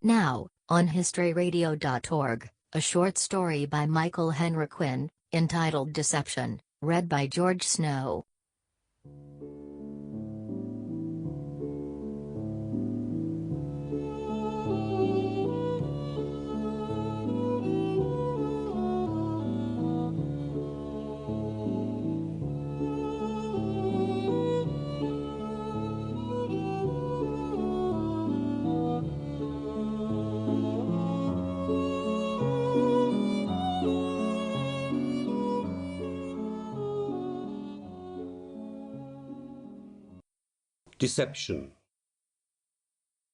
Now, on historyradio.org, a short story by Michael Henrik Wynn, entitled Deception, read by George Snow. Deception.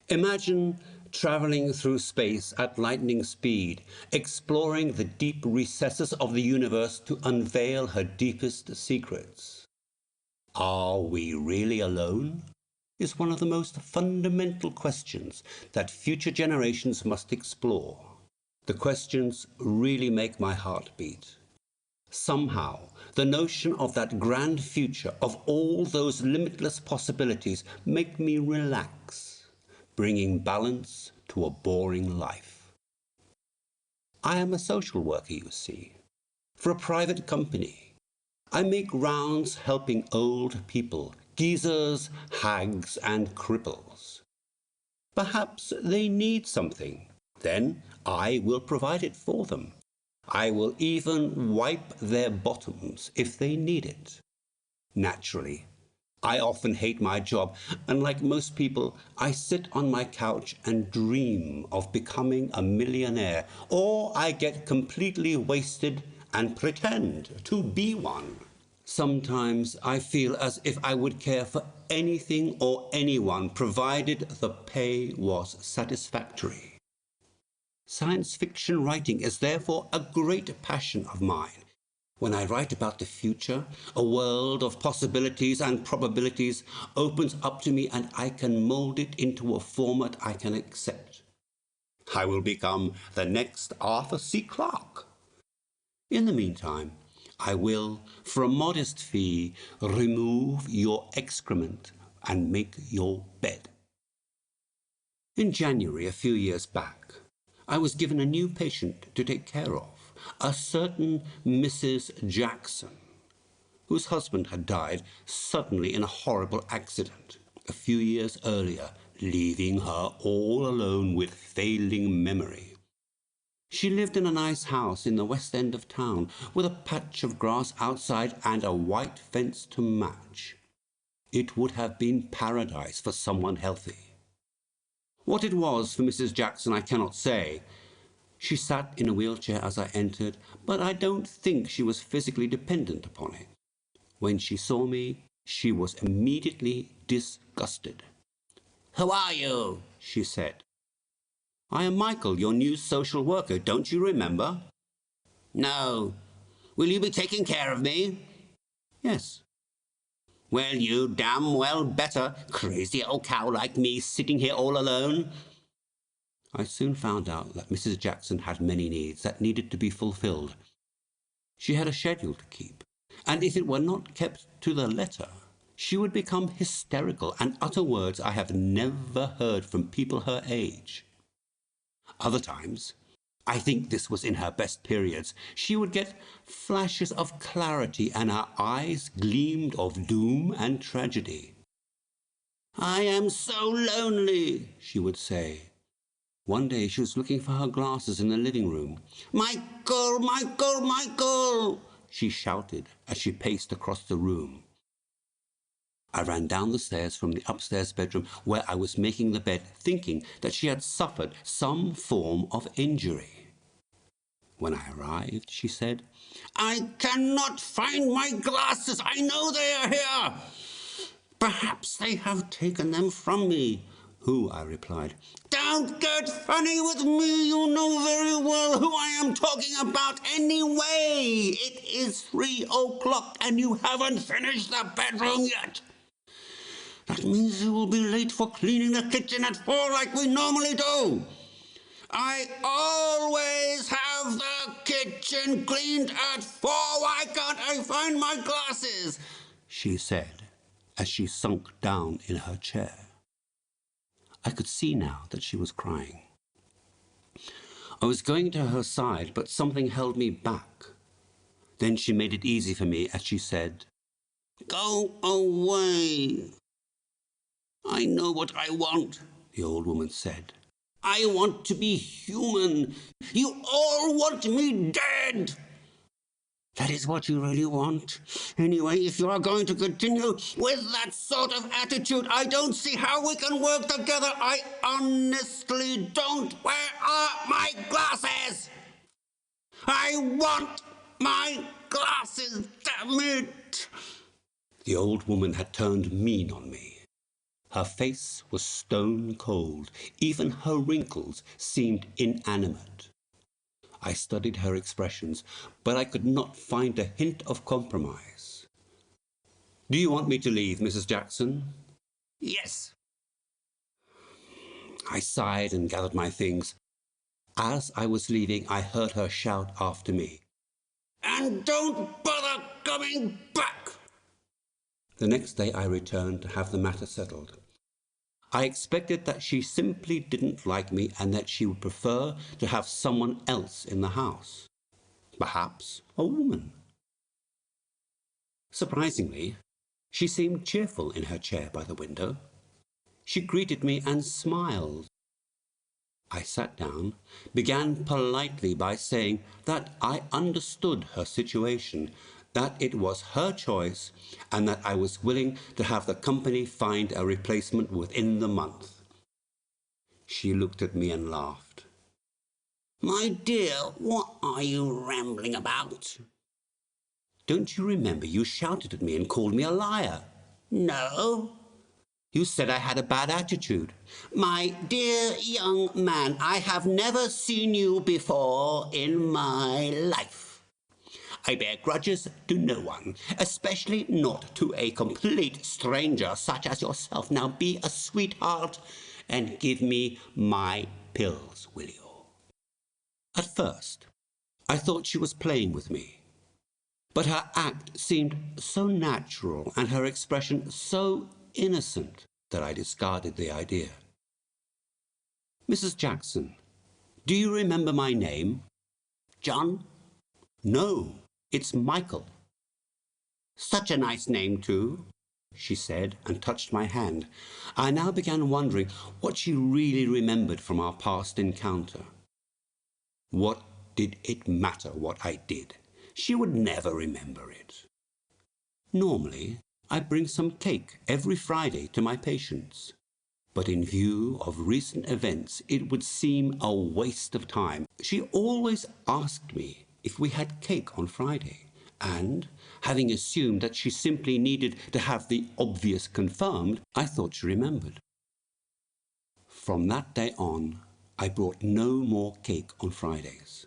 Imagine traveling through space at lightning speed, exploring the deep recesses of the universe to unveil her deepest secrets. Are we really alone? Is one of the most fundamental questions that future generations must explore. The questions really make my heart beat. Somehow, the notion of that grand future, of all those limitless possibilities, make me relax, bringing balance to a boring life. I am a social worker, you see, for a private company. I make rounds helping old people, geezers, hags, and cripples. Perhaps they need something. Then I will provide it for them. I will even wipe their bottoms if they need it. Naturally, I often hate my job, and like most people, I sit on my couch and dream of becoming a millionaire, or I get completely wasted and pretend to be one. Sometimes I feel as if I would care for anything or anyone, provided the pay was satisfactory. Science fiction writing is therefore a great passion of mine. When I write about the future, a world of possibilities and probabilities opens up to me and I can mold it into a format I can accept. I will become the next Arthur C. Clarke. In the meantime, I will, for a modest fee, remove your excrement and make your bed. In January a few years back, I was given a new patient to take care of, a certain Mrs. Jackson, whose husband had died suddenly in a horrible accident a few years earlier, leaving her all alone with failing memory. She lived in a nice house in the west end of town, with a patch of grass outside and a white fence to match. It would have been paradise for someone healthy. What it was for Mrs. Jackson I cannot say. She sat in a wheelchair as I entered, but I don't think she was physically dependent upon it. When she saw me, she was immediately disgusted. "Who are you?" she said. "I am Michael, your new social worker. Don't you remember?" "No. Will you be taking care of me?" "Yes." "Well, you damn well better. Crazy old cow like me sitting here all alone." I soon found out that Mrs. Jackson had many needs that needed to be fulfilled. She had a schedule to keep, and if it were not kept to the letter, she would become hysterical and utter words I have never heard from people her age. Other times, I think this was in her best periods, she would get flashes of clarity and her eyes gleamed of doom and tragedy. "I am so lonely," she would say. One day she was looking for her glasses in the living room. "Michael, Michael, Michael!" she shouted as she paced across the room. I ran down the stairs from the upstairs bedroom where I was making the bed, thinking that she had suffered some form of injury. When I arrived, she said, "I cannot find my glasses. I know they are here. Perhaps they have taken them from me." "Who?" I replied. "Don't get funny with me. You know very well who I am talking about anyway. It is 3 o'clock and you haven't finished the bedroom yet. That means you will be late for cleaning the kitchen at 4 like we normally do. I always have the kitchen cleaned at 4. Why can't I find my glasses?" she said as she sunk down in her chair. I could see now that she was crying. I was going to her side, but something held me back. Then she made it easy for me as she said, "Go away." "I know what I want," the old woman said. "I want to be human. You all want me dead." "That is what you really want? Anyway, if you are going to continue with that sort of attitude, I don't see how we can work together. I honestly don't. Where are my glasses? I want my glasses, damn it." The old woman had turned mean on me. Her face was stone cold. Even her wrinkles seemed inanimate. I studied her expressions, but I could not find a hint of compromise. "Do you want me to leave, Mrs. Jackson?" "Yes." I sighed and gathered my things. As I was leaving, I heard her shout after me, "And don't bother coming back." The next day I returned to have the matter settled. I expected that she simply didn't like me and that she would prefer to have someone else in the house. Perhaps a woman. Surprisingly, she seemed cheerful in her chair by the window. She greeted me and smiled. I sat down, began politely by saying that I understood her situation, that it was her choice, and that I was willing to have the company find a replacement within the month. She looked at me and laughed. "My dear, what are you rambling about?" "Don't you remember you shouted at me and called me a liar?" "No." "You said I had a bad attitude." "My dear young man, I have never seen you before in my life. I bear grudges to no one, especially not to a complete stranger such as yourself. Now be a sweetheart and give me my pills, will you?" At first, I thought she was playing with me, but her act seemed so natural and her expression so innocent that I discarded the idea. "Mrs. Jackson, do you remember my name?" "John?" "No, it's Michael." "Such a nice name, too," she said, and touched my hand. I now began wondering what she really remembered from our past encounter. What did it matter what I did? She would never remember it. Normally, I bring some cake every Friday to my patients. But in view of recent events, it would seem a waste of time. She always asked me if we had cake on Friday, and, having assumed that she simply needed to have the obvious confirmed, I thought she remembered. From that day on, I brought no more cake on Fridays.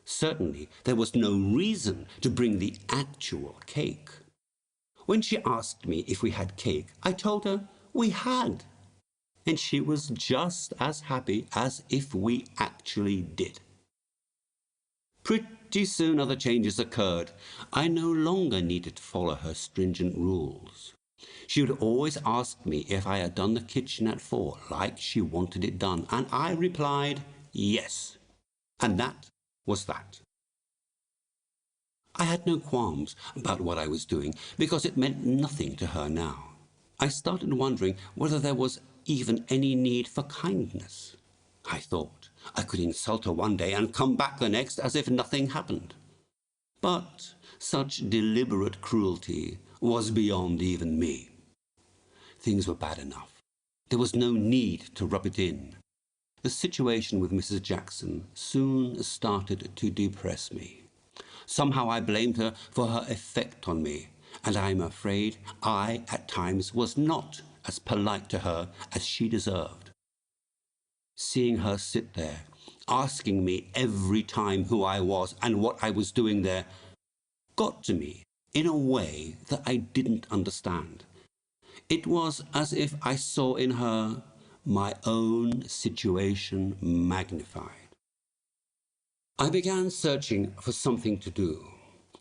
Certainly, there was no reason to bring the actual cake. When she asked me if we had cake, I told her we had. And she was just as happy as if we actually did. Pretty soon other changes occurred. I no longer needed to follow her stringent rules. She would always ask me if I had done the kitchen at 4, like she wanted it done, and I replied yes. And that was that. I had no qualms about what I was doing, because it meant nothing to her now. I started wondering whether there was even any need for kindness. I thought I could insult her one day and come back the next as if nothing happened. But such deliberate cruelty was beyond even me. Things were bad enough. There was no need to rub it in. The situation with Mrs. Jackson soon started to depress me. Somehow I blamed her for her effect on me, and I am afraid I, at times, was not as polite to her as she deserved. Seeing her sit there, asking me every time who I was and what I was doing there, got to me in a way that I didn't understand. It was as if I saw in her my own situation magnified. I began searching for something to do,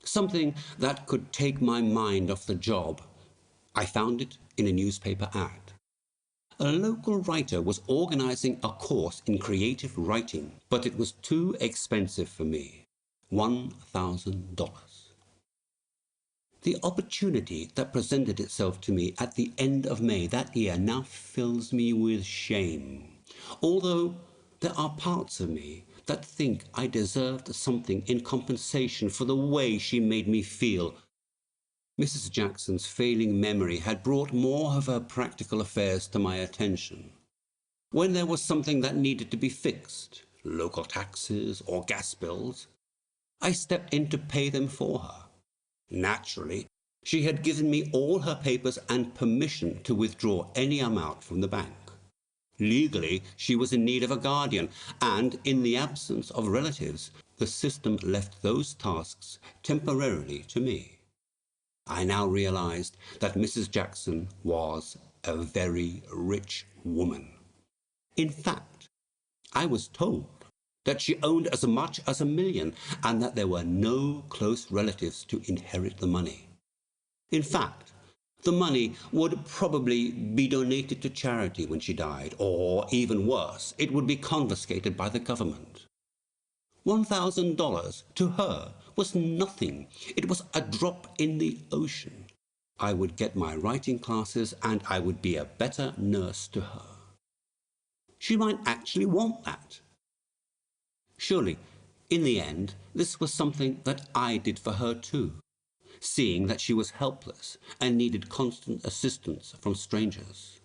something that could take my mind off the job. I found it in a newspaper ad. A local writer was organizing a course in creative writing, but it was too expensive for me. $1,000. The opportunity that presented itself to me at the end of May that year now fills me with shame, although there are parts of me that think I deserved something in compensation for the way she made me feel. Mrs. Jackson's failing memory had brought more of her practical affairs to my attention. When there was something that needed to be fixed, local taxes or gas bills, I stepped in to pay them for her. Naturally, she had given me all her papers and permission to withdraw any amount from the bank. Legally, she was in need of a guardian, and in the absence of relatives, the system left those tasks temporarily to me. I now realized that Mrs. Jackson was a very rich woman. In fact, I was told that she owned as much as $1 million and that there were no close relatives to inherit the money. In fact, the money would probably be donated to charity when she died, or even worse, it would be confiscated by the government. $1,000 to her was nothing. It was a drop in the ocean. I would get my writing classes and I would be a better nurse to her. She might actually want that. Surely, in the end, this was something that I did for her too, seeing that she was helpless and needed constant assistance from strangers.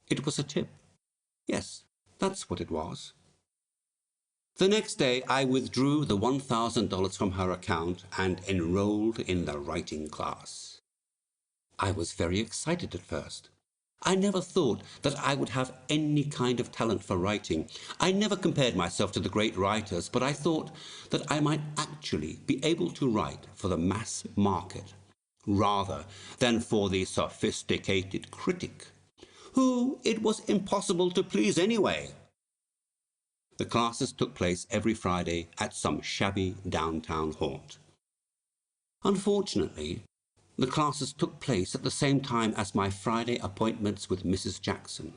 It was a tip. Yes, that's what it was. The next day, I withdrew the $1,000 from her account and enrolled in the writing class. I was very excited at first. I never thought that I would have any kind of talent for writing. I never compared myself to the great writers, but I thought that I might actually be able to write for the mass market, rather than for the sophisticated critic, who it was impossible to please anyway. The classes took place every Friday at some shabby downtown haunt. Unfortunately, the classes took place at the same time as my Friday appointments with Mrs. Jackson.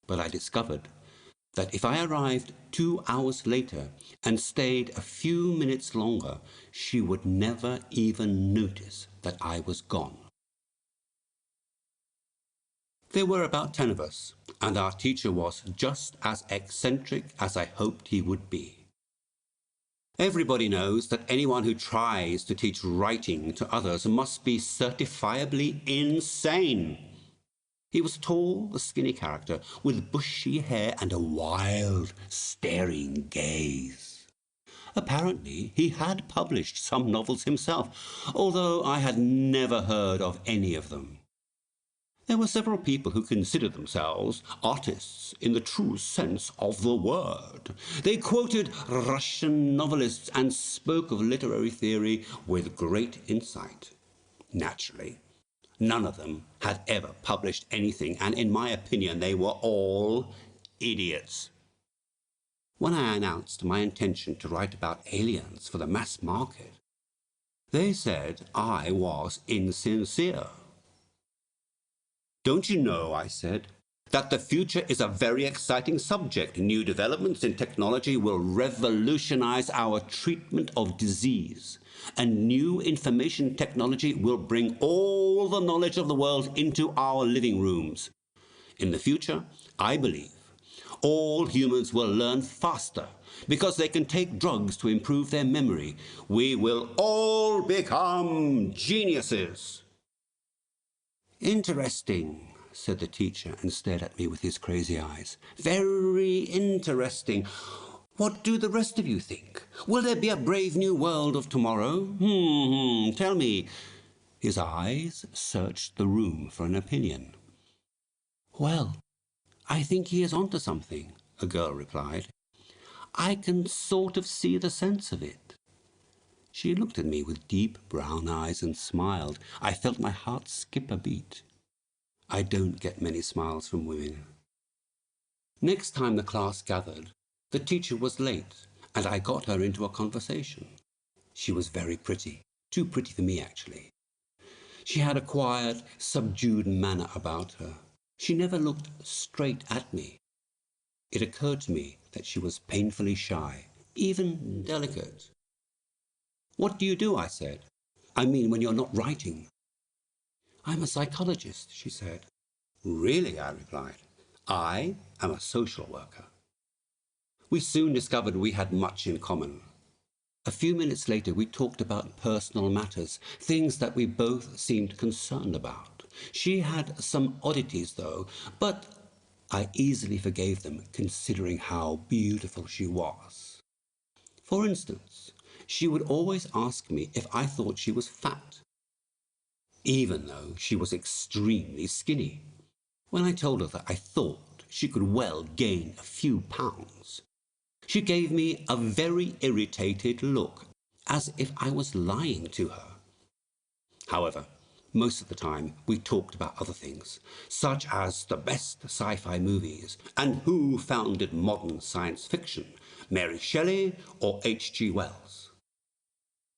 But I discovered that if I arrived 2 hours later and stayed a few minutes longer, she would never even notice that I was gone. There were about 10 of us, and our teacher was just as eccentric as I hoped he would be. Everybody knows that anyone who tries to teach writing to others must be certifiably insane. He was tall, a skinny character, with bushy hair and a wild, staring gaze. Apparently, he had published some novels himself, although I had never heard of any of them. There were several people who considered themselves artists in the true sense of the word. They quoted Russian novelists and spoke of literary theory with great insight. Naturally, none of them had ever published anything, and in my opinion, they were all idiots. When I announced my intention to write about aliens for the mass market, they said I was insincere. "Don't you know," I said, "that the future is a very exciting subject. New developments in technology will revolutionize our treatment of disease, and new information technology will bring all the knowledge of the world into our living rooms. In the future, I believe, all humans will learn faster because they can take drugs to improve their memory. We will all become geniuses." "Interesting," said the teacher, and stared at me with his crazy eyes. "Very interesting. What do the rest of you think? Will there be a brave new world of tomorrow? Tell me." His eyes searched the room for an opinion. "Well, I think he is onto something," a girl replied. "I can sort of see the sense of it." She looked at me with deep brown eyes and smiled. I felt my heart skip a beat. I don't get many smiles from women. Next time the class gathered, the teacher was late, and I got her into a conversation. She was very pretty, too pretty for me actually. She had a quiet, subdued manner about her. She never looked straight at me. It occurred to me that she was painfully shy, even delicate. "What do you do?" I said. "I mean, when you're not writing." "I'm a psychologist," she said. "Really?" I replied. "I am a social worker." We soon discovered we had much in common. A few minutes later, we talked about personal matters, things that we both seemed concerned about. She had some oddities, though, but I easily forgave them, considering how beautiful she was. For instance, she would always ask me if I thought she was fat, even though she was extremely skinny. When I told her that I thought she could well gain a few pounds, she gave me a very irritated look, as if I was lying to her. However, most of the time we talked about other things, such as the best sci-fi movies and who founded modern science fiction, Mary Shelley or H.G. Wells.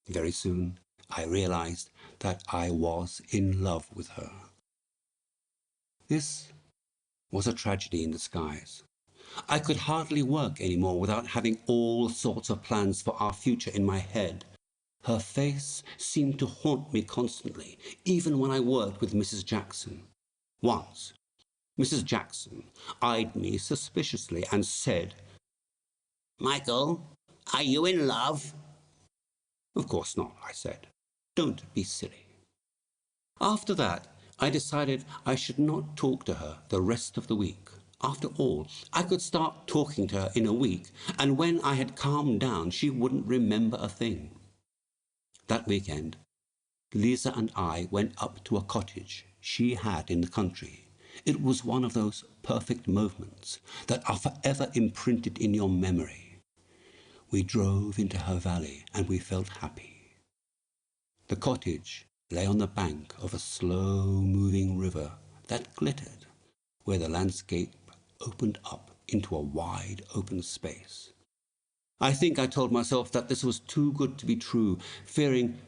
Very soon I realized that I was in love with her. This was a tragedy in disguise. I could hardly work anymore without having all sorts of plans for our future in my head. Her face seemed to haunt me constantly, even when I worked with Mrs. Jackson. Once, Mrs. Jackson eyed me suspiciously and said, "Michael, are you in love?" "Of course not," I said. "Don't be silly." After that, I decided I should not talk to her the rest of the week. After all, I could start talking to her in a week, and when I had calmed down, she wouldn't remember a thing. That weekend, Lisa and I went up to a cottage she had in the country. It was one of those perfect moments that are forever imprinted in your memory. We drove into her valley and we felt happy. The cottage lay on the bank of a slow-moving river that glittered, where the landscape opened up into a wide open space. I think I told myself that this was too good to be true, fearing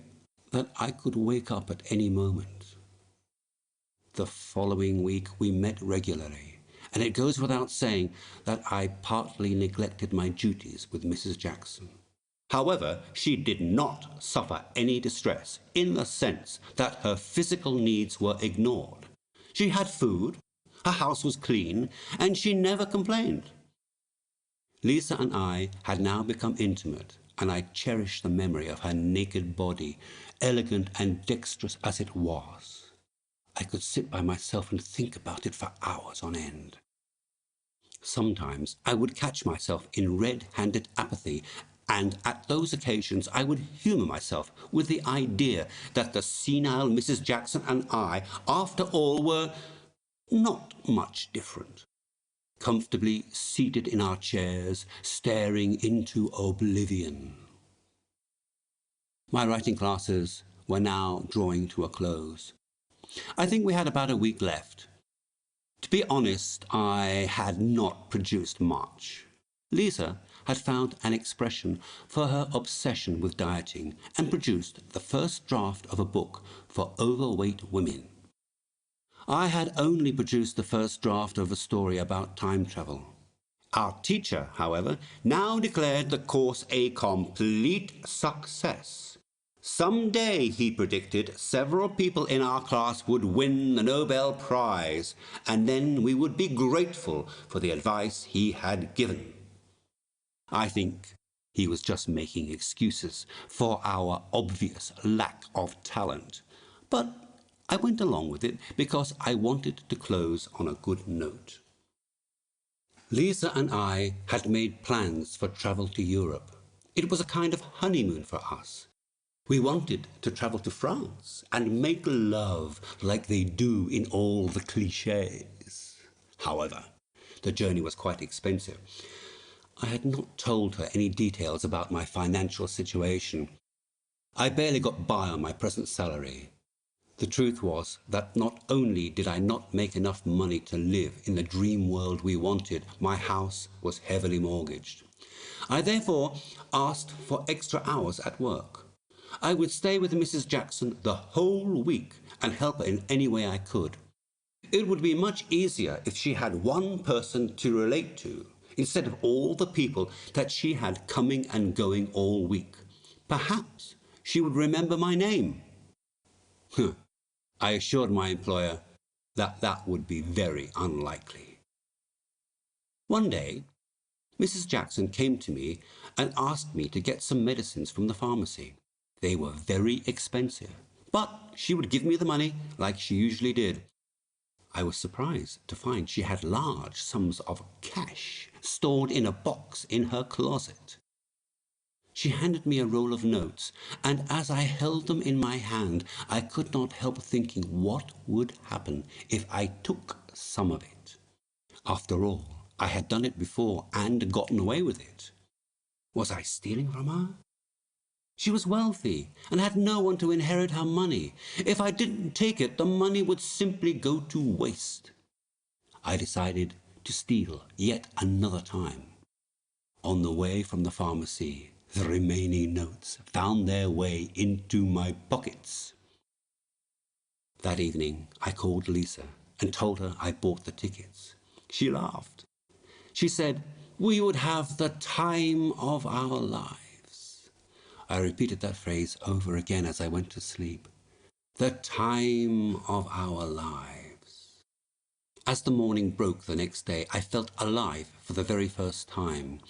that I could wake up at any moment. The following week we met regularly, and it goes without saying that I partly neglected my duties with Mrs. Jackson. However, she did not suffer any distress in the sense that her physical needs were ignored. She had food, her house was clean, and she never complained. Lisa and I had now become intimate, and I cherished the memory of her naked body, elegant and dexterous as it was. I could sit by myself and think about it for hours on end. Sometimes I would catch myself in red-handed apathy, and at those occasions I would humour myself with the idea that the senile Mrs. Jackson and I, after all, were not much different, comfortably seated in our chairs, staring into oblivion. My writing classes were now drawing to a close. I think we had about a week left. To be honest, I had not produced much. Lisa had found an expression for her obsession with dieting and produced the first draft of a book for overweight women. I had only produced the first draft of a story about time travel. Our teacher, however, now declared the course a complete success. Someday, he predicted, several people in our class would win the Nobel Prize, and then we would be grateful for the advice he had given. I think he was just making excuses for our obvious lack of talent, but I went along with it because I wanted to close on a good note. Lisa and I had made plans for travel to Europe. It was a kind of honeymoon for us. We wanted to travel to France and make love like they do in all the clichés. However, the journey was quite expensive. I had not told her any details about my financial situation. I barely got by on my present salary. The truth was that not only did I not make enough money to live in the dream world we wanted, my house was heavily mortgaged. I therefore asked for extra hours at work. I would stay with Mrs. Jackson the whole week and help her in any way I could. It would be much easier if she had one person to relate to, instead of all the people that she had coming and going all week. Perhaps she would remember my name. I assured my employer that that would be very unlikely. One day, Mrs. Jackson came to me and asked me to get some medicines from the pharmacy. They were very expensive, but she would give me the money like she usually did. I was surprised to find she had large sums of cash stored in a box in her closet. She handed me a roll of notes, and as I held them in my hand, I could not help thinking what would happen if I took some of it. After all, I had done it before and gotten away with it. Was I stealing from her? She was wealthy and had no one to inherit her money. If I didn't take it, the money would simply go to waste. I decided to steal yet another time. On the way from the pharmacy, the remaining notes found their way into my pockets. That evening, I called Lisa and told her I bought the tickets. She laughed. She said, "We would have the time of our lives." I repeated that phrase over again as I went to sleep. The time of our lives. As the morning broke the next day, I felt alive for the very first time.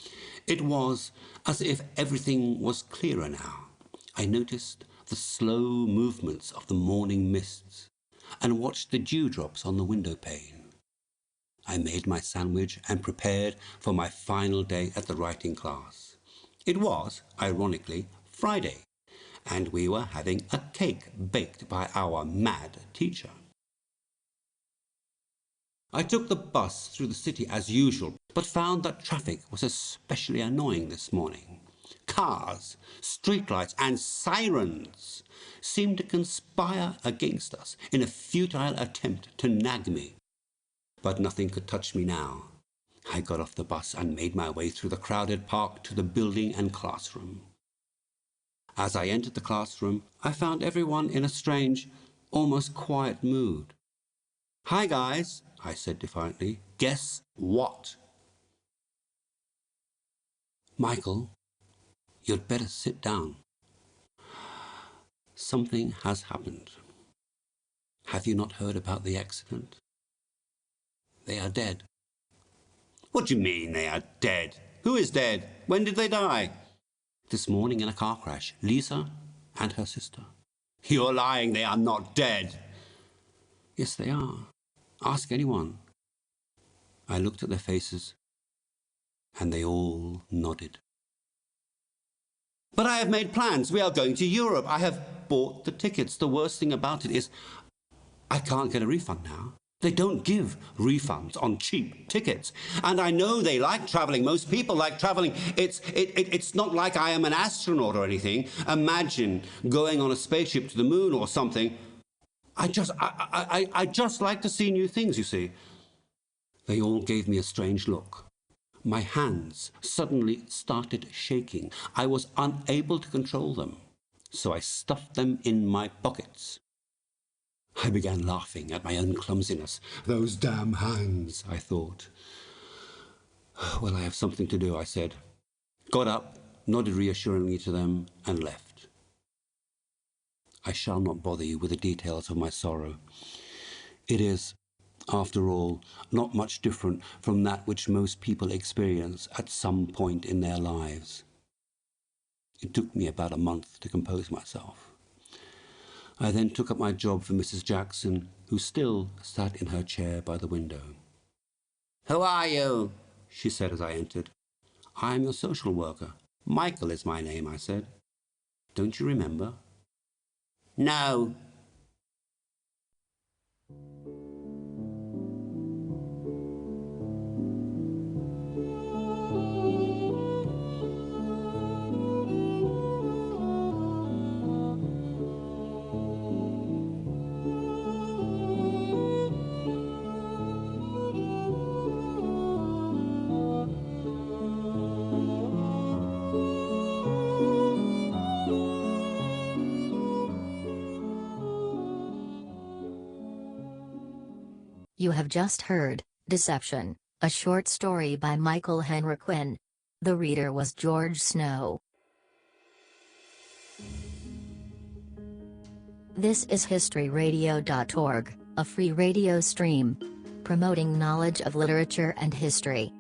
It was as if everything was clearer now. I noticed the slow movements of the morning mists and watched the dewdrops on the window pane. I made my sandwich and prepared for my final day at the writing class. It was, ironically, Friday, and we were having a cake baked by our mad teacher. I took the bus through the city as usual, but found that traffic was especially annoying this morning. Cars, streetlights, and sirens seemed to conspire against us in a futile attempt to nag me. But nothing could touch me now. I got off the bus and made my way through the crowded park to the building and classroom. As I entered the classroom, I found everyone in a strange, almost quiet mood. "Hi, guys," I said defiantly. "Guess what?" "Michael, you'd better sit down. Something has happened. Have you not heard about the accident? They are dead." "What do you mean they are dead? Who is dead? When did they die?" "This morning in a car crash, Lisa and her sister." "You're lying, they are not dead." "Yes, they are. Ask anyone." I looked at their faces, and they all nodded. "But I have made plans. We are going to Europe. I have bought the tickets. The worst thing about it is I can't get a refund now. They don't give refunds on cheap tickets. And I know they like traveling. Most people like traveling. It's not like I am an astronaut or anything. Imagine going on a spaceship to the moon or something. I just like to see new things, you see." They all gave me a strange look. My hands suddenly started shaking. I was unable to control them, so I stuffed them in my pockets. I began laughing at my own clumsiness. "Those damn hands," I thought. "Well, I have something to do," I said. Got up, nodded reassuringly to them, and left. I shall not bother you with the details of my sorrow. It is, after all, not much different from that which most people experience at some point in their lives. It took me about a month to compose myself. I then took up my job for Mrs. Jackson, who still sat in her chair by the window. "Who are you?" she said as I entered. "I am your social worker. Michael is my name," I said. "Don't you remember?" "No." You have just heard Deception, a short story by Michael Henrik Wynn. The reader was George Snow. This is historyradio.org, a free radio stream promoting knowledge of literature and history.